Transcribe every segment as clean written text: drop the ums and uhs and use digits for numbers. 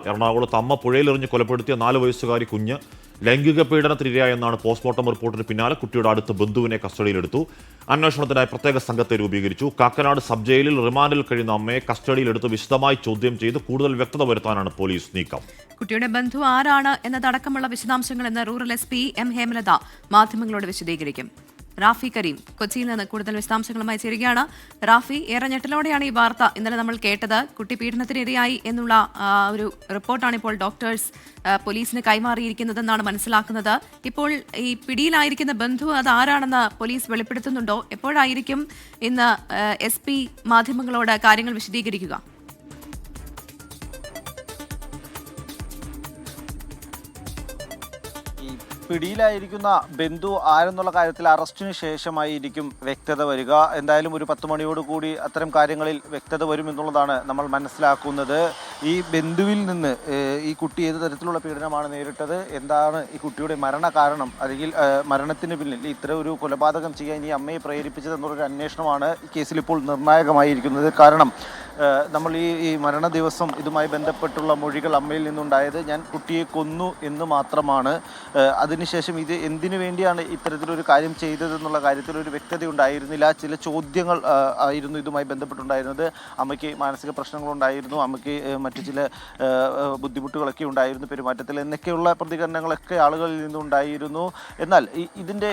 എറണാകുളത്ത് അമ്മ പുഴയിലെറിഞ്ഞ് കൊലപ്പെടുത്തിയ 4 വയസ്സുകാരി കുഞ്ഞ് ലൈംഗിക പീഡനത്തിനിരയായെന്നാണ് പോസ്റ്റ്മോർട്ടം റിപ്പോർട്ടിന് പിന്നാലെ കുട്ടിയുടെ അടുത്ത ബന്ധുവിനെ കസ്റ്റഡിയിലെടുത്തു. അന്വേഷണത്തിനായി പ്രത്യേക സംഘത്തെ രൂപീകരിച്ചു. കാക്കനാട് സബ് ജയിലിൽ റിമാൻഡിൽ കഴിയുന്ന അമ്മയെ കസ്റ്റഡിയിലെടുത്ത് വിശദമായി ചോദ്യം ചെയ്ത് കൂടുതൽ വ്യക്തത വരുത്താനാണ് പോലീസ് നീക്കം. കുട്ടിയുടെ ബന്ധു ആരാണ് എന്നതടക്കമുള്ള വിശദാംശങ്ങൾ ഇന്ന് റൂറൽ SP M ഹേമലത മാധ്യമങ്ങളോട് വിശദീകരിക്കും. റാഫി കരീം കൊച്ചിയിൽ നിന്ന് കൂടുതൽ വിശദാംശങ്ങളുമായി ചേരുകയാണ്. റാഫി, ഏറെ ഞെട്ടലോടെയാണ് ഈ വാർത്ത ഇന്നലെ നമ്മൾ കേട്ടത്. കുട്ടി പീഡനത്തിനിരയായി എന്നുള്ള ഒരു റിപ്പോർട്ടാണ് ഇപ്പോൾ ഡോക്ടേഴ്സ് പോലീസിന് കൈമാറിയിരിക്കുന്നതെന്നാണ് മനസ്സിലാക്കുന്നത്. ഇപ്പോൾ ഈ പിടിയിലായിരിക്കുന്ന ബന്ധു അത് ആരാണെന്ന് പോലീസ് വെളിപ്പെടുത്തുന്നുണ്ടോ? എപ്പോഴായിരിക്കും ഇന്ന് SP മാധ്യമങ്ങളോട് കാര്യങ്ങൾ വിശദീകരിക്കുക? പിടിയിലായിരിക്കുന്ന ബന്ധു ആരെന്നുള്ള കാര്യത്തിൽ അറസ്റ്റിന് ശേഷമായിരിക്കും വ്യക്തത വരിക. എന്തായാലും ഒരു 10 മണിയോട് കൂടി അത്തരം കാര്യങ്ങളിൽ വ്യക്തത വരും എന്നുള്ളതാണ് നമ്മൾ മനസ്സിലാക്കുന്നത്. ഈ ബന്ധുവിൽ നിന്ന് ഈ കുട്ടി ഏത് തരത്തിലുള്ള പീഡനമാണ് നേരിട്ടത്, എന്താണ് ഈ കുട്ടിയുടെ മരണകാരണം, അല്ലെങ്കിൽ മരണത്തിന് പിന്നിൽ ഇത്തരം ഒരു കൊലപാതകം ചെയ്യാൻ ഈ അമ്മയെ പ്രേരിപ്പിച്ചത് എന്നുള്ളൊരു അന്വേഷണമാണ് ഈ കേസിൽ ഇപ്പോൾ നിർണായകമായിരിക്കുന്നത്. കാരണം നമ്മൾ ഈ മരണ ദിവസം ഇതുമായി ബന്ധപ്പെട്ടുള്ള മൊഴികൾ അമ്മയിൽ നിന്നുണ്ടായത് ഞാൻ കുട്ടിയെ കൊന്നു എന്ന് മാത്രമാണ്. അതിനുശേഷം ഇത് എന്തിനു വേണ്ടിയാണ് ഇത്തരത്തിലൊരു കാര്യം ചെയ്തതെന്നുള്ള കാര്യത്തിൽ ഒരു വ്യക്തത ഉണ്ടായിരുന്നില്ല. ചില ചോദ്യങ്ങൾ ആയിരുന്നു ഇതുമായി ബന്ധപ്പെട്ടുണ്ടായിരുന്നത്. അമ്മയ്ക്ക് മാനസിക പ്രശ്നങ്ങളുണ്ടായിരുന്നു, അമ്മയ്ക്ക് മറ്റു ചില ബുദ്ധിമുട്ടുകളൊക്കെ ഉണ്ടായിരുന്നു പെരുമാറ്റത്തിൽ എന്നൊക്കെയുള്ള പ്രതികരണങ്ങളൊക്കെ ആളുകളിൽ നിന്നുണ്ടായിരുന്നു. എന്നാൽ ഇതിൻ്റെ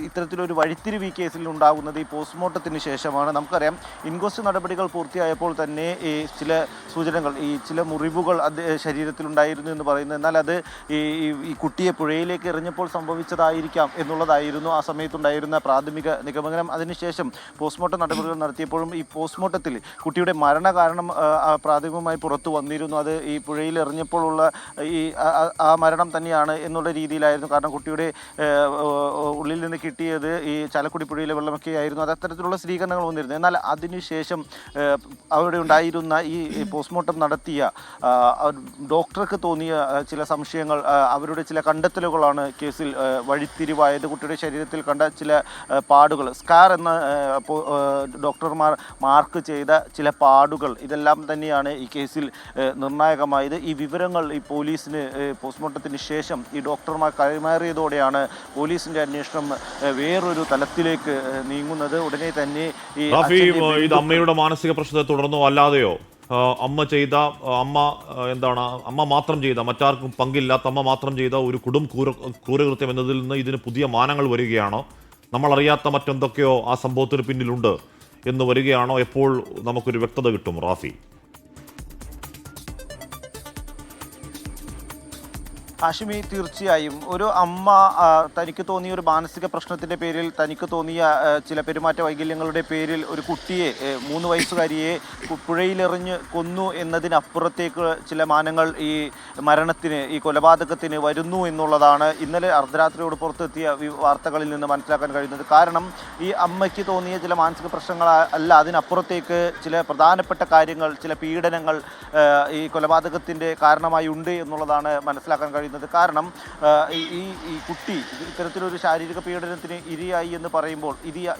ഇത്തരത്തിലൊരു വഴിത്തിരിവ് ഈ കേസിൽ ഉണ്ടാകുന്നത് ഈ പോസ്റ്റ്മോർട്ടത്തിന് ശേഷമാണ്. നമുക്കറിയാം, ഇൻക്വസ്റ്റ് നടപടികൾ പൂർത്തിയായപ്പോൾ തന്നെ ഈ ചില സൂചനകൾ, ഈ ചില മുറിവുകൾ ശരീരത്തിലുണ്ടായിരുന്നു എന്ന് പറയുന്നു. എന്നാൽ അത് ഈ കുട്ടിയെ പുഴയിലേക്ക് എറിഞ്ഞപ്പോൾ സംഭവിച്ചതായിരിക്കാം എന്നുള്ളതായിരുന്നു ആ സമയത്തുണ്ടായിരുന്ന പ്രാഥമിക നിഗമനം. അതിനുശേഷം പോസ്റ്റ്മോർട്ടം നടപടികൾ നടത്തിയപ്പോഴും ഈ പോസ്റ്റ്മോർട്ടത്തിൽ കുട്ടിയുടെ മരണകാരണം പ്രാഥമികമായി പുറത്തു വന്നിരുന്നു. അത് ഈ പുഴയിൽ എറിഞ്ഞപ്പോഴുള്ള ആ മരണം തന്നെയാണ് എന്നുള്ള രീതിയിലായിരുന്നു. കാരണം കുട്ടിയുടെ ഉള്ളിൽ നിന്ന് കിട്ടിയത് ഈ ചാലക്കുടി പുഴയിലെ വെള്ളമൊക്കെ ആയിരുന്നു. അത് അത്തരത്തിലുള്ള സ്ഥിരീകരണങ്ങൾ വന്നിരുന്നു. എന്നാൽ അതിനുശേഷം അവിടെ ഉണ്ടായിരുന്ന ഈ പോസ്റ്റ്മോർട്ടം നടത്തിയ ഡോക്ടർക്ക് തോന്നിയ ചില സംശയങ്ങൾ, അവരുടെ ചില കണ്ടെത്തലുകളാണ് കേസിൽ വഴിത്തിരിവായത്. കുട്ടിയുടെ ശരീരത്തിൽ കണ്ട ചില പാടുകൾ, സ്കാർ എന്ന ഡോക്ടർമാർ മാർക്ക് ചെയ്ത ചില പാടുകൾ, ഇതെല്ലാം തന്നെയാണ് ഈ കേസിൽ നിർണായകമായത്. ഈ വിവരങ്ങൾ ഈ പോലീസിന് പോസ്റ്റ്മോർട്ടത്തിന് ശേഷം ഈ ഡോക്ടർമാർ കൈമാറിയതോടെയാണ് പോലീസിന്റെ അന്വേഷണം വേറൊരു തലത്തിലേക്ക് നീങ്ങുന്നത്. ഉടനെ തന്നെ ഇത് അമ്മയുടെ മാനസിക പ്രശ്നത്തെ തുടർന്നോ അല്ലാതെയോ അമ്മ മാത്രം ചെയ്ത, മറ്റാർക്കും പങ്കില്ലാത്ത അമ്മ മാത്രം ചെയ്ത ഒരു ക്രൂരകൃത്യം എന്നതിൽ നിന്ന് ഇതിന് പുതിയ മാനങ്ങൾ വരികയാണോ? നമ്മളറിയാത്ത മറ്റെന്തൊക്കെയോ ആ സംഭവത്തിന് പിന്നിലുണ്ട് എന്ന് വരികയാണോ? എപ്പോൾ നമുക്കൊരു വ്യക്തത കിട്ടും റാഫി? ഹാഷിമി, തീർച്ചയായും ഒരു അമ്മ തനിക്ക് തോന്നിയ ഒരു മാനസിക പ്രശ്നത്തിൻ്റെ പേരിൽ, തനിക്ക് തോന്നിയ ചില പെരുമാറ്റ വൈകല്യങ്ങളുടെ പേരിൽ ഒരു കുട്ടിയെ, 3 വയസ്സുകാരിയെ പുഴയിലെറിഞ്ഞ് കൊന്നു എന്നതിനപ്പുറത്തേക്ക് ചില മാനങ്ങൾ ഈ മരണത്തിന്, ഈ കൊലപാതകത്തിന് വരുന്നു എന്നുള്ളതാണ് ഇന്നലെ അർദ്ധരാത്രിയോട് പുറത്തെത്തിയ വാർത്തകളിൽ നിന്ന് മനസ്സിലാക്കാൻ കഴിയുന്നത്. കാരണം ഈ അമ്മയ്ക്ക് തോന്നിയ ചില മാനസിക പ്രശ്നങ്ങൾ അല്ല, അതിനപ്പുറത്തേക്ക് ചില പ്രധാനപ്പെട്ട കാര്യങ്ങൾ, ചില പീഡനങ്ങൾ ഈ കൊലപാതകത്തിൻ്റെ കാരണമായി ഉണ്ട് എന്നുള്ളതാണ് മനസ്സിലാക്കാൻ കഴിയുന്നത്. കാരണം ഈ കുട്ടി ഇത്തരത്തിലൊരു ശാരീരിക പീഡനത്തിന് ഇരയായി എന്ന് പറയുമ്പോൾ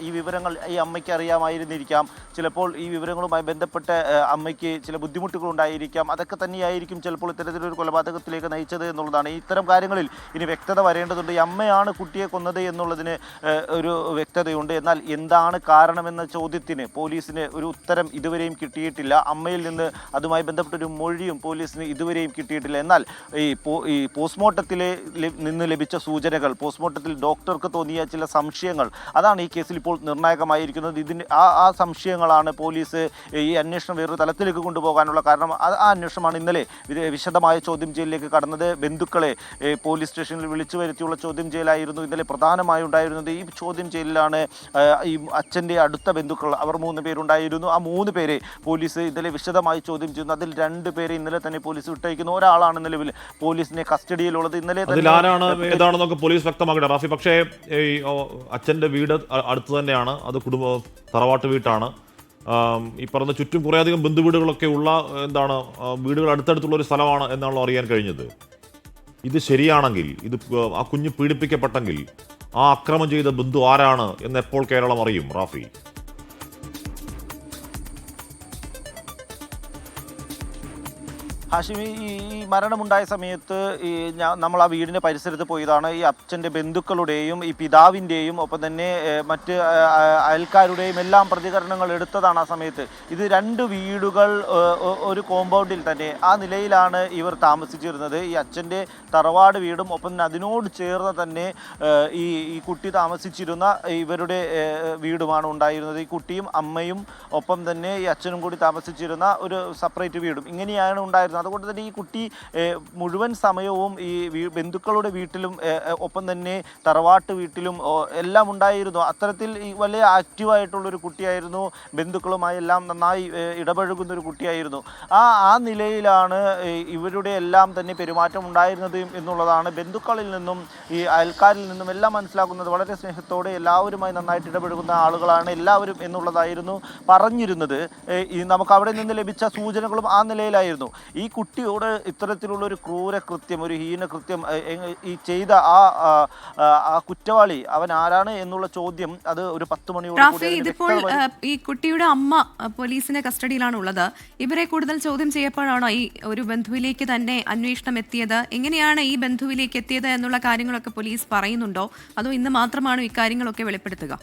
ഈ വിവരങ്ങൾ ഈ അമ്മയ്ക്ക് അറിയാമായിരുന്നിരിക്കാം. ചിലപ്പോൾ ഈ വിവരങ്ങളുമായി ബന്ധപ്പെട്ട് അമ്മയ്ക്ക് ചില ബുദ്ധിമുട്ടുകൾ ഉണ്ടായിരിക്കാം. അതൊക്കെ തന്നെയായിരിക്കും ചിലപ്പോൾ ഇത്തരത്തിലൊരു കൊലപാതകത്തിലേക്ക് നയിച്ചത് എന്നുള്ളതാണ്. ഇത്തരം കാര്യങ്ങളിൽ ഇനി വ്യക്തത വരേണ്ടതുണ്ട്. ഈ അമ്മയാണ് കുട്ടിയെ കൊന്നത് എന്നുള്ളതിന് ഒരു വ്യക്തതയുണ്ട്. എന്നാൽ എന്താണ് കാരണമെന്ന ചോദ്യത്തിന് പോലീസിന് ഒരു ഉത്തരം ഇതുവരെയും കിട്ടിയിട്ടില്ല. അമ്മയിൽ നിന്ന് അതുമായി ബന്ധപ്പെട്ടൊരു മൊഴിയും പോലീസിന് ഇതുവരെയും കിട്ടിയിട്ടില്ല. എന്നാൽ ഈ പോസ്റ്റ്മോർട്ടത്തിൽ നിന്ന് ലഭിച്ച സൂചനകൾ, പോസ്റ്റ്മോർട്ടത്തിൽ ഡോക്ടർക്ക് തോന്നിയ ചില സംശയങ്ങൾ, അതാണ് ഈ കേസിൽ ഇപ്പോൾ നിർണായകമായിരിക്കുന്നത്. ആ സംശയങ്ങളാണ് പോലീസ് ഈ അന്വേഷണം വേറൊരു തലത്തിലേക്ക് കൊണ്ടുപോകാനുള്ള കാരണം. ആ അന്വേഷണമാണ് ഇന്നലെ വിശദമായ ചോദ്യം ചെയ്യലിലേക്ക് കടന്നത്. ബന്ധുക്കളെ പോലീസ് സ്റ്റേഷനിൽ വിളിച്ചു വരുത്തിയുള്ള ചോദ്യം ചെയ്യലായിരുന്നു ഇന്നലെ പ്രധാനമായും ഉണ്ടായിരുന്നത്. ഈ ചോദ്യം ചെയ്യലിലാണ് ഈ അച്ഛൻ്റെ അടുത്ത ബന്ധുക്കൾ, അവർ 3 പേരുണ്ടായിരുന്നു. ആ 3 പേരെ പോലീസ് ഇന്നലെ വിശദമായി ചോദ്യം ചെയ്യുന്നു. അതിൽ 2 പേരെ ഇന്നലെ തന്നെ പോലീസ് വിട്ടയക്കുന്നു. ഒരാളാണ് നിലവിൽ പോലീസിനെ കസ്റ്റഡിയിലുള്ളത്. ഇന്നലെ അതിലാരാണ് ഏതാണെന്നൊക്കെ പോലീസ് വ്യക്തമാക്കട്ടെ റാഫി. പക്ഷേ ഈ അച്ഛൻ്റെ വീട് അടുത്ത് തന്നെയാണ്, അത് തറവാട്ട് വീട്ടാണ്. ഈ പറഞ്ഞ ചുറ്റും കുറേയധികം ബന്ധുവീടുകളൊക്കെ ഉള്ള വീടുകൾ അടുത്തടുത്തുള്ള ഒരു സ്ഥലമാണ് എന്നാണല്ലോ അറിയാൻ കഴിഞ്ഞത്. ഇത് ശരിയാണെങ്കിൽ, ആ കുഞ്ഞ് പീഡിപ്പിക്കപ്പെട്ടെങ്കിൽ ആ അക്രമം ചെയ്ത ബന്ധു ആരാണ് എന്ന് എപ്പോൾ കേരളം അറിയും റാഫി? ഹാഷിമി, ഈ മരണമുണ്ടായ സമയത്ത് നമ്മൾ ആ വീടിൻ്റെ പരിസരത്ത് പോയതാണ്. ഈ അച്ഛൻ്റെ ബന്ധുക്കളുടെയും ഈ പിതാവിൻ്റെയും ഒപ്പം തന്നെ മറ്റ് അയൽക്കാരുടെയും എല്ലാം പ്രതികരണങ്ങൾ എടുത്തതാണ് ആ സമയത്ത്. ഇത് 2 വീടുകൾ ഒരു കോമ്പൗണ്ടിൽ തന്നെ ആ നിലയിലാണ് ഇവർ താമസിച്ചിരുന്നത്. ഈ അച്ഛൻ്റെ തറവാട് വീടും ഒപ്പം തന്നെ അതിനോട് ചേർന്ന് തന്നെ ഈ കുട്ടി താമസിച്ചിരുന്ന ഇവരുടെ വീടുമാണ് ഉണ്ടായിരുന്നത്. ഈ കുട്ടിയും അമ്മയും ഒപ്പം തന്നെ ഈ അച്ഛനും കൂടി താമസിച്ചിരുന്ന ഒരു സെപ്പറേറ്റ് വീടും ഇങ്ങനെയാണ് ഉണ്ടായിരുന്നത്. അതുകൊണ്ട് തന്നെ ഈ കുട്ടി മുഴുവൻ സമയവും ഈ ബന്ധുക്കളുടെ വീട്ടിലും ഒപ്പം തന്നെ തറവാട്ട് വീട്ടിലും എല്ലാം ഉണ്ടായിരുന്നു. അത്തരത്തിൽ ഈ വലിയ ആക്റ്റീവായിട്ടുള്ളൊരു കുട്ടിയായിരുന്നു. ബന്ധുക്കളുമായി എല്ലാം നന്നായി ഇടപഴകുന്ന ഒരു കുട്ടിയായിരുന്നു. ആ നിലയിലാണ് ഇവരുടെ എല്ലാം തന്നെ പെരുമാറ്റം ഉണ്ടായിരുന്നത് എന്നുള്ളതാണ് ബന്ധുക്കളിൽ നിന്നും ഈ അയൽക്കാരിൽ നിന്നും എല്ലാം മനസ്സിലാക്കുന്നത്. വളരെ സ്നേഹത്തോടെ എല്ലാവരുമായി നന്നായിട്ട് ഇടപഴകുന്ന ആളുകളാണ് എല്ലാവരും എന്നുള്ളതായിരുന്നു പറഞ്ഞിരുന്നത്. നമുക്ക് അവിടെ നിന്ന് ലഭിച്ച സൂചനകളും ആ നിലയിലായിരുന്നു. ഈ കുട്ടിയോട് ഇത്തരത്തിലുള്ള ഒരു ക്രൂരകൃത്യം, ഒരു ഹീനകൃത്യം ഈ ചെയ്ത ആ കുറ്റവാളി അവൻ ആരാണ് എന്നുള്ള ചോദ്യം അത് ഒരു 10 മണിയോട് ഇതിപ്പോൾ ഈ കുട്ടിയുടെ അമ്മ പോലീസിന്റെ കസ്റ്റഡിയിലാണ് ഉള്ളത്. ഇവരെ കൂടുതൽ ചോദ്യം ചെയ്യപ്പോഴാണോ ഈ ഒരു ബന്ധുവിലേക്ക് തന്നെ അന്വേഷണം എത്തിയത്? എങ്ങനെയാണ് ഈ ബന്ധുവിലേക്ക് എത്തിയത് എന്നുള്ള കാര്യങ്ങളൊക്കെ പോലീസ് പറയുന്നുണ്ടോ, അതോ ഇന്ന് മാത്രമാണോ ഇക്കാര്യങ്ങളൊക്കെ വെളിപ്പെടുത്തുക?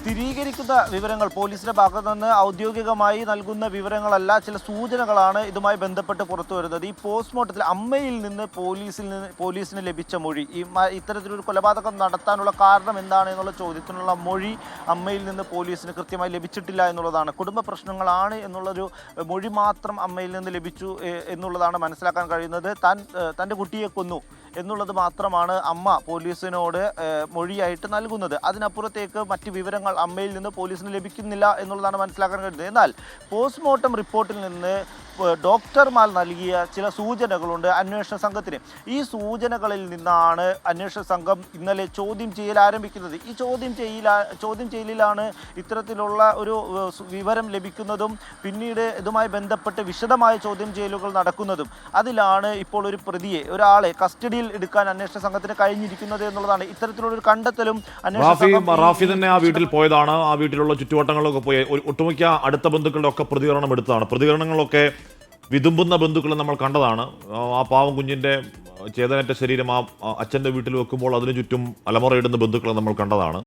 സ്ഥിരീകരിക്കുന്ന വിവരങ്ങൾ പോലീസിന്റെ ഭാഗത്തു നിന്ന് ഔദ്യോഗികമായി നൽകുന്ന വിവരങ്ങളല്ല, ചില സൂചനകളാണ് ഇതുമായി ബന്ധപ്പെട്ട് പുറത്തു വരുന്നത്. ഈ പോസ്റ്റ്മോർട്ടത്തിൽ അമ്മയിൽ നിന്ന് പോലീസിന് ലഭിച്ച മൊഴി, ഇത്തരത്തിലൊരു കൊലപാതകം നടത്താനുള്ള കാരണം എന്താണ് എന്നുള്ള ചോദ്യത്തിനുള്ള മൊഴി അമ്മയിൽ നിന്ന് പോലീസിന് കൃത്യമായി ലഭിച്ചിട്ടില്ല എന്നുള്ളതാണ്. കുടുംബ പ്രശ്നങ്ങളാണ് എന്നുള്ളൊരു മൊഴി മാത്രം അമ്മയിൽ നിന്ന് ലഭിച്ചു എന്നുള്ളതാണ് മനസ്സിലാക്കാൻ കഴിയുന്നത്. തൻ്റെ കുട്ടിയെ കൊന്നു എന്നുള്ളത് മാത്രമാണ് അമ്മ പോലീസിനോട് മൊഴിയായിട്ട് നൽകുന്നത്. അതിനപ്പുറത്തേക്ക് മറ്റ് വിവരങ്ങൾ അമ്മയിൽ നിന്ന് പോലീസിന് ലഭിക്കുന്നില്ല എന്നുള്ളതാണ് മനസ്സിലാക്കാൻ കഴിയുന്നത്. എന്നാൽ പോസ്റ്റ്മോർട്ടം റിപ്പോർട്ടിൽ നിന്ന് ഡോക്ടർമാർ നൽകിയ ചില സൂചനകളുണ്ട് അന്വേഷണ സംഘത്തിന്. ഈ സൂചനകളിൽ നിന്നാണ് അന്വേഷണ സംഘം ഇന്നലെ ചോദ്യം ചെയ്യൽ ആരംഭിക്കുന്നത്. ഈ ചോദ്യം ചെയ്യലിലാണ് ഇത്തരത്തിലുള്ള ഒരു വിവരം ലഭിക്കുന്നതും പിന്നീട് ഇതുമായി ബന്ധപ്പെട്ട് വിശദമായ ചോദ്യം ചെയ്യലുകൾ നടക്കുന്നതും. അതിലാണ് ഇപ്പോൾ ഒരു പ്രതിയെ, ഒരാളെ കസ്റ്റഡിയിൽ എടുക്കാൻ അന്വേഷണ സംഘത്തിന് കഴിഞ്ഞിരിക്കുന്നത് എന്നുള്ളതാണ്. ഇത്തരത്തിലുള്ള കണ്ടെത്തലും റാഫി തന്നെ ആ വീട്ടിൽ പോയതാണ്. ആ വീട്ടിലുള്ള ചുറ്റുവട്ടങ്ങളിലൊക്കെ പോയി ഒട്ടുമിക്ക അടുത്ത ബന്ധുക്കളുടെ ഒക്കെ പ്രതികരണം എടുത്തതാണ്. പ്രതികരണങ്ങളൊക്കെ വിതുമ്പുന്ന ബന്ധുക്കളെ നമ്മൾ കണ്ടതാണ്. ആ പാവം കുഞ്ഞിന്റെ ചേതനറ്റ ശരീരം ആ അച്ഛന്റെ വീട്ടിൽ വെക്കുമ്പോൾ അതിനു ചുറ്റും അലമുറയിടുന്ന ബന്ധുക്കളെ നമ്മൾ കണ്ടതാണ്.